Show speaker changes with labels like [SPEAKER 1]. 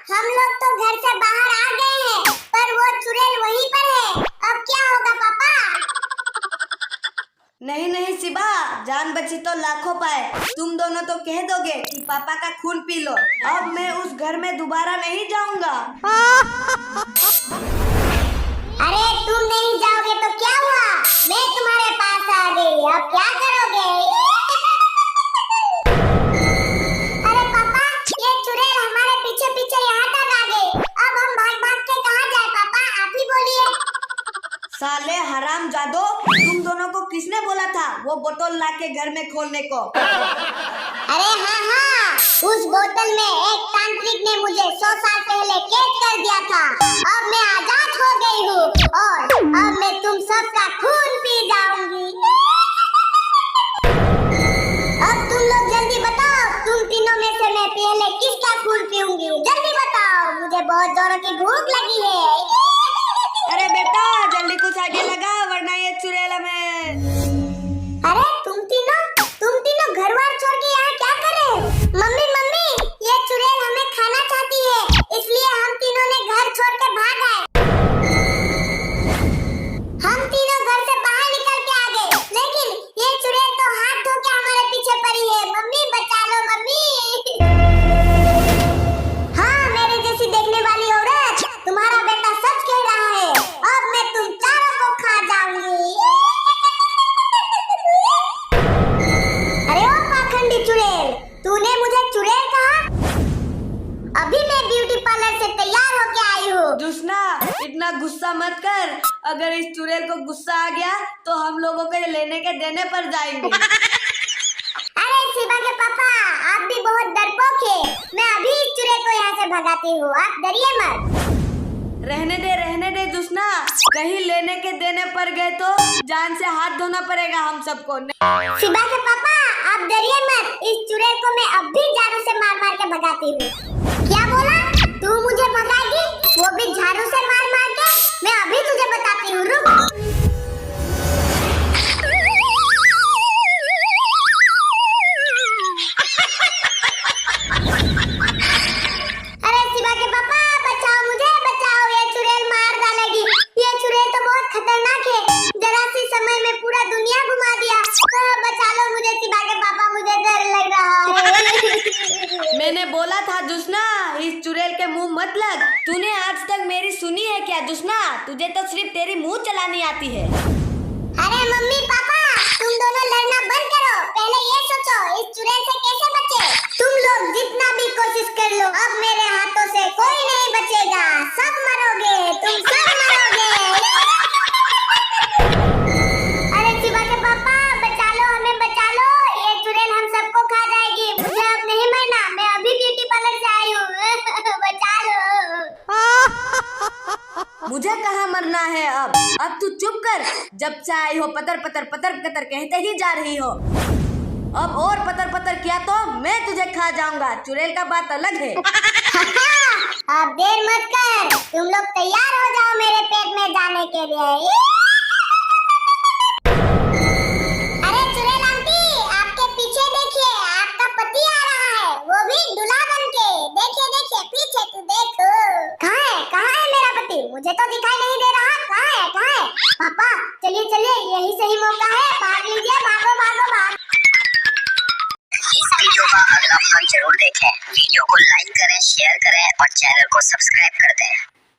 [SPEAKER 1] हम लोग तो घर से बाहर आ गए हैं, पर वो चुड़ैल वहीं पर है। अब क्या होगा पापा?
[SPEAKER 2] नहीं नहीं शिबा, जान बची तो लाखों पाए। तुम दोनों तो कह दोगे कि पापा का खून पी लो। अब मैं उस घर में दोबारा नहीं जाऊंगा।
[SPEAKER 1] अरे तुम नहीं जाओगे तो क्या हुआ? मैं तुम्हारे पास आ गई, अब क्या करोगे? अरे पापा, ये चुड़ैल हमारे पीछे पीछे यहाँ तक आ गई। अब हम भाग भाग के कहाँ जाए पापा, आप ही बोलिए।
[SPEAKER 2] साले हराम जादो, तुम दोनों को किसने बोला था वो बोतल लाके घर में खोलने को?
[SPEAKER 1] अरे हाँ, उस बोतल में एक तांत्रिक ने मुझे 100 साल पहले कैद कर दिया था। अब मैं आजाद हो गई हूँ और अब मैं तुम सबका खून पी जाऊंगी। अब तुम लोग जल्दी बताओ, तुम तीनों में से मैं पहले किसका खून पीऊंगी? जल्दी बताओ, मुझे बहुत जोरों की भूख लगी है।
[SPEAKER 2] अरे बेटा जल्दी कुछ आगे लगा, वरना ये चुड़ैल हमें।
[SPEAKER 1] अरे तुम तीनों घर बार छोड़ के यहाँ क्या कर रहे हो? मम्मी, ये चुड़ैल हमें खाना चाहती है, इसलिए हम तीनों ने घर छोड़ के भाग आए। हम तीनों घर से बाहर निकल के आ गए, लेकिन ये चुड़ैल तो हाथ धो के हमारे पीछे पड़ी है। मम्मी बचा लो मम्मी। हाँ, मेरे जैसी देखने वाली औरत, तुम्हारा बेटा सच कह रहा है। अब मैं तुम चारों को खा जाऊंगी। अरे ओ पाखंडी चुड़ैल, तूने मुझे चुड़ैल कहा? अभी मैं ब्यूटी पार्लर से तैयार होके आई हूँ।
[SPEAKER 2] जुस्ना इतना गुस्सा मत कर, अगर इस चुड़ैल को गुस्सा आ गया तो हम लोगों को लेने के देने पर जाएंगे।
[SPEAKER 1] अरे शिवा के पापा, आप भी बहुत डरपोक है। मैं अभी इस चुड़ैल को यहाँ से भगाती हूँ, आप डरिए मत।
[SPEAKER 2] रहने दे जुस्ना, कहीं लेने के देने पर गए तो जान से हाथ धोना पड़ेगा हम सबको।
[SPEAKER 1] शिवा के पापा, आप डरिए मत, इस चुड़ैल को मैं अब भी झाड़ू से मार मार के भगाती हूँ। क्या बोला? तू मुझे भगाएगी, वो भी झाड़ू से मार मार के? मैं अभी तुझे बताती हूँ, रुक। अरे शिवा के पापा, बचाओ मुझे, बचाओ, ये चुड़ैल मार डालेगी। ये चुड़ैल तो बहुत खतरनाक है, जरा सी समय में पूरा दुनिया घुमा दिया। बचा लो मुझे शिवा के पापा, मुझे डर लग रहा है।
[SPEAKER 2] मैंने बोला था जुस्ना, इस चुड़ैल के मुंह मत लग। तूने आज तक मेरी सुनी है क्या जुस्ना? तुझे तो सिर्फ तेरी मुंह चलानी आती है।
[SPEAKER 1] अरे मम्मी पापा, तुम दोनों लड़ना बंद करो। पहले ये सोचो, इस चुड़ैल से कैसे बचे? तुम लोग जितना भी कोशिश कर लो, अब मेरे हाथों से कोई नहीं बचेगा। सब मरोगे, तुम सब मरोगे। अरे शिवा के पापा, बचा लो, हमें बचा लो, ये चुड़ैल हम सबको खा जाएगी। मुझे अब नहीं मरना, मैं अभी ब्यूटी पार्लर से आई हूँ। बचा लो।
[SPEAKER 2] मुझे कहाँ मरना है अब तू चुप कर। जब से आई हो पतर पतर पतर पतर कहते ही जा रही हो। अब और पतर पतर किया तो मैं तुझे खा जाऊंगा। चुड़ैल का बात अलग है।
[SPEAKER 1] अब देर मत कर, तुम लोग तैयार हो जाओ मेरे पेट में जाने के लिए। अरे चुड़ैल आंटी, आपके पीछे देखिए, आपका पति आ रहा है, वो भी दूल्हा बन के। देखिए पीछे, तू देखो। कहाँ है मेरा पति? मुझे तो दिखाई नहीं दे रहा। कहाँ है? पापा चलिए, यही सही मौका है, भाग लीजिए, भागो।
[SPEAKER 3] इस वीडियो का अगला भाग जरूर देखें। वीडियो को लाइक करें, शेयर करें और चैनल को सब्सक्राइब कर दें।